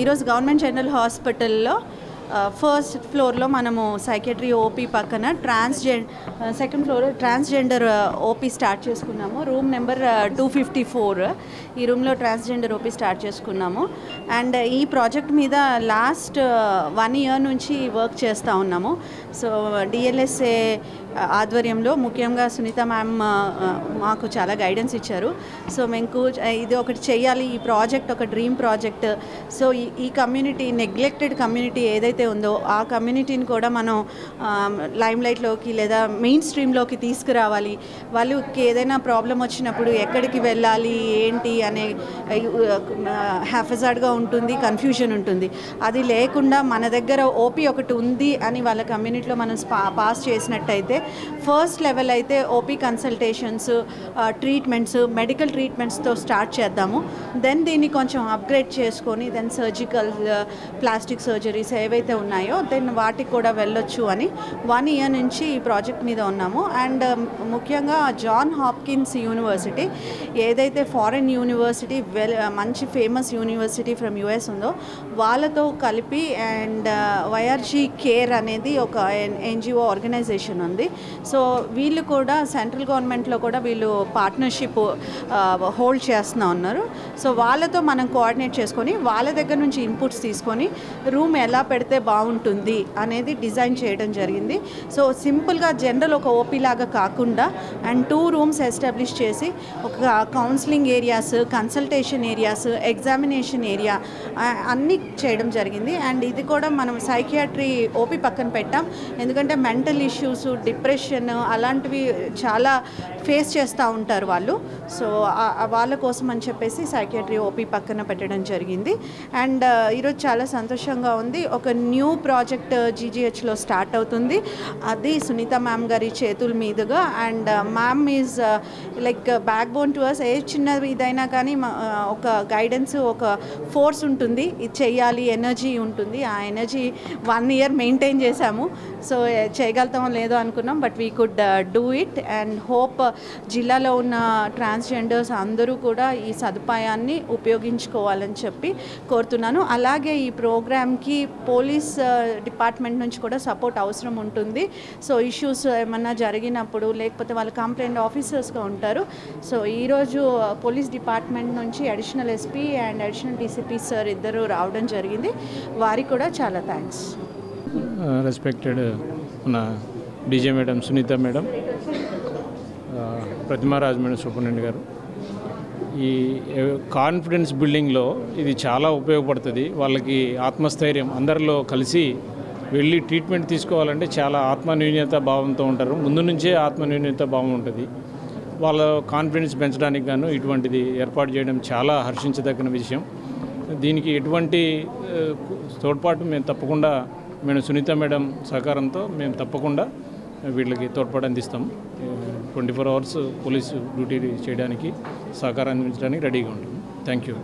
ఈరోజు government general హాస్పిటల్లో first ఫ్లోర్లో మనము సైకియాట్రీ ఓపీ పక్కన second floor transgender OP start చేసుకున్నాము. Room number 254. ఈ రూమ్లో ట్రాన్స్జెండర్ ఓపీ స్టార్ట్ చేసుకున్నాము. అండ్ ఈ ప్రాజెక్ట్ మీద లాస్ట్ 1 year నుంచి వర్క్ చేస్తూ ఉన్నాము. సో డిఎల్ఎస్ఏ ఆధ్వర్యంలో ముఖ్యంగా సునీత మ్యామ్ మాకు చాలా గైడెన్స్ ఇచ్చారు. సో మేము ఇది ఒకటి చేయాలి, ఈ ప్రాజెక్ట్ ఒక డ్రీమ్ ప్రాజెక్ట్. సో ఈ కమ్యూనిటీ, నెగ్లెక్టెడ్ కమ్యూనిటీ ఏదైతే ఉందో ఆ కమ్యూనిటీని కూడా మనం లైమ్లైట్లోకి లేదా మెయిన్ స్ట్రీమ్లోకి తీసుకురావాలి. వాళ్ళకి ఏదైనా ప్రాబ్లం వచ్చినప్పుడు ఎక్కడికి వెళ్ళాలి ఏంటి అనే హ్యాఫజార్డ్గా ఉంటుంది, కన్ఫ్యూజన్ ఉంటుంది. అది లేకుండా మన దగ్గర ఓపీ ఒకటి ఉంది అని వాళ్ళ కమ్యూనిటీలో మనం పాస్ చేసినట్టయితే ఫస్ట్ లెవెల్ అయితే ఓపీ కన్సల్టేషన్స్, ట్రీట్మెంట్స్, మెడికల్ ట్రీట్మెంట్స్తో స్టార్ట్ చేద్దాము. దెన్ దీన్ని కొంచెం అప్గ్రేడ్ చేసుకొని దెన్ సర్జికల్, ప్లాస్టిక్ సర్జరీస్ ఏవైతే ఉన్నాయో దెన్ వాటికి కూడా వెళ్ళొచ్చు అని 1 year నుంచి ఈ ప్రాజెక్ట్ మీద ఉన్నాము. అండ్ ముఖ్యంగా జాన్ హాప్కిన్స్ యూనివర్సిటీ ఏదైతే ఫారెన్ యూనివర్సిటీ, మంచి ఫేమస్ యూనివర్సిటీ ఫ్రమ్ యుఎస్ ఉందో వాళ్ళతో కలిపి అండ్ వైఆర్జీ కేర్ అనేది ఒక ఎన్జిఓ ఆర్గనైజేషన్ ఉంది. సో వీళ్ళు కూడా సెంట్రల్ గవర్నమెంట్లో కూడా వీళ్ళు పార్ట్నర్షిప్ హోల్డ్ చేస్తూ ఉన్నారు. సో వాళ్ళతో మనం కోఆర్డినేట్ చేసుకొని వాళ్ళ దగ్గర నుంచి ఇన్పుట్స్ తీసుకొని రూమ్ ఎలా పెడితే బాగుంటుంది అనేది డిజైన్ చేయడం జరిగింది. సో సింపుల్గా జనరల్ ఒక ఓపీ లాగా కాకుండా అండ్ 2 rooms ఎస్టాబ్లిష్ చేసి ఒక counselling areas, consultation areas, examination area అన్నీ చేయడం జరిగింది. అండ్ ఇది కూడా మనం సైకియాట్రీ ఓపీ పక్కన పెట్టాం. ఎందుకంటే మెంటల్ ఇష్యూస్, డిప్రెషన్ అలాంటివి చాలా ఫేస్ చేస్తూ ఉంటారు వాళ్ళు. సో వాళ్ళ కోసం అని చెప్పేసి సైకియాట్రీ ఓపీ పక్కన పెట్టడం జరిగింది. అండ్ ఈరోజు చాలా సంతోషంగా ఉంది. ఒక న్యూ ప్రాజెక్ట్ జీజీహెచ్లో స్టార్ట్ అవుతుంది. అది సునీత మ్యామ్ గారి చేతుల మీదుగా. And ma'am is like backbone to us. ఏ చిన్నది ఇదైనా కానీ ఒక గైడెన్స్, ఒక ఫోర్స్ ఉంటుంది, ఇది చెయ్యాలి, ఎనర్జీ ఉంటుంది. ఆ ఎనర్జీ 1 year మెయింటైన్ చేశాము. సో చేయగలుగుతామో లేదో అనుకున్నాం, but we could do it. And hope జిల్లాలో ఉన్న ట్రాన్స్జెండర్స్ అందరూ కూడా ఈ సదుపాయాన్ని ఉపయోగించుకోవాలని చెప్పి కోరుతున్నాను. అలాగే ఈ ప్రోగ్రామ్కి పోలీస్ డిపార్ట్మెంట్ నుంచి కూడా సపోర్ట్ అవసరం ఉంటుంది. సో ఇష్యూస్ ఏమన్నా జరిగినప్పుడు లేకపోతే వాళ్ళు కంప్లైంట్ ఆఫీసర్స్గా ఉంటారు. సో ఈరోజు పోలీస్ డిపార్ట్మెంట్ నుంచి additional SP and additional DCP sir ఇద్దరు రావడం జరిగింది. వారికి కూడా చాలా థ్యాంక్స్. రెస్పెక్టెడ్ మన DJ madam Sunitha madam, Prathimaraj madam superintendent గారు, ఈ కాన్ఫిడెన్స్ బిల్డింగ్లో ఇది చాలా ఉపయోగపడుతుంది. వాళ్ళకి ఆత్మస్థైర్యం, అందరిలో కలిసి వెళ్ళి ట్రీట్మెంట్ తీసుకోవాలంటే చాలా ఆత్మన్యూన్యత భావంతో ఉంటారు. ముందు నుంచే ఆత్మన్యూన్యత భావం ఉంటుంది. వాళ్ళ కాన్ఫిడెన్స్ పెంచడానికి గాను ఇటువంటిది ఏర్పాటు చేయడం చాలా హర్షించదగిన విషయం. దీనికి ఎటువంటి తోడ్పాటు మేము తప్పకుండా, మేము సునీత మేడం సహకారంతో మేము తప్పకుండా వీళ్ళకి తోడ్పాటు అందిస్తాము. 24 hours పోలీసు డ్యూటీ చేయడానికి, సహకారం అందించడానికి రెడీగా ఉంటాము. Thank you.